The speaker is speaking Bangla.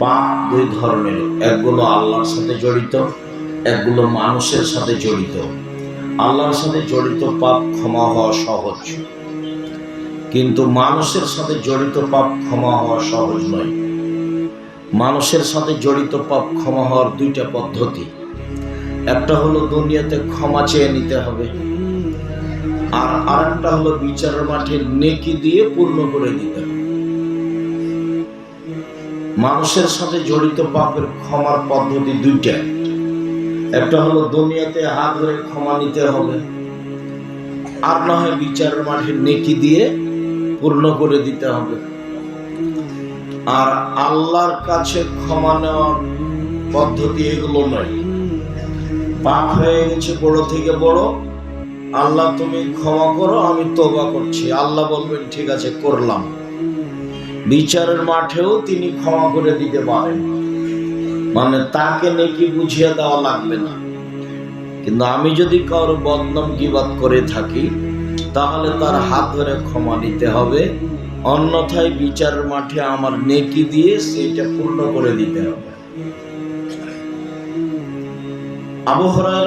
পাপ দুই ধরনের, একগুলো আল্লাহর সাথে জড়িত, একগুলো মানুষের সাথে জড়িত। আল্লাহর সাথে জড়িত পাপ ক্ষমা হওয়া সহজ, কিন্তু মানুষের সাথে জড়িত পাপ ক্ষমা হওয়া সহজ নয়। মানুষের সাথে জড়িত পাপ ক্ষমা হওয়ার দুইটা পদ্ধতি। একটা হলো দুনিয়াতে ক্ষমা চেয়ে নিতে হবে, আর আরেকটা হলো বিচারের মাঠে নেকি দিয়ে পূর্ণ করে দিতে হবে। মানুষের সাথে জড়িত পাপের ক্ষমার পদ্ধতি দুইটা। একটা হলো দুনিয়াতে হাত ধরে ক্ষমা নিতে হবে, আর না হয় বিচারের মাঠে নেকি দিয়ে পূর্ণ করে দিতে হবে। আর আল্লাহর কাছে ক্ষমা নেওয়ার পদ্ধতি এগুলো নয়। পাপ হয়ে গেছে বড় থেকে বড়, আল্লাহ তুমি ক্ষমা করো, আমি তওবা করছি। আল্লাহ বলবেন ঠিক আছে করলাম। বিচারের মাঠেও তিনি ক্ষমা করে দিতে পারেন, মানে তাকে নেকি বুঝিয়ে দেওয়া লাগবে না। কিন্তু আমি যদি কারো বদনাম গীবত করে থাকি, তাহলে তার হাত ধরে ক্ষমা নিতে হবে, অন্যথায় বিচারের মাঠে আমার নেকি দিয়ে সেটা পূর্ণ করে দিতে হবে। আবু হুরায়রা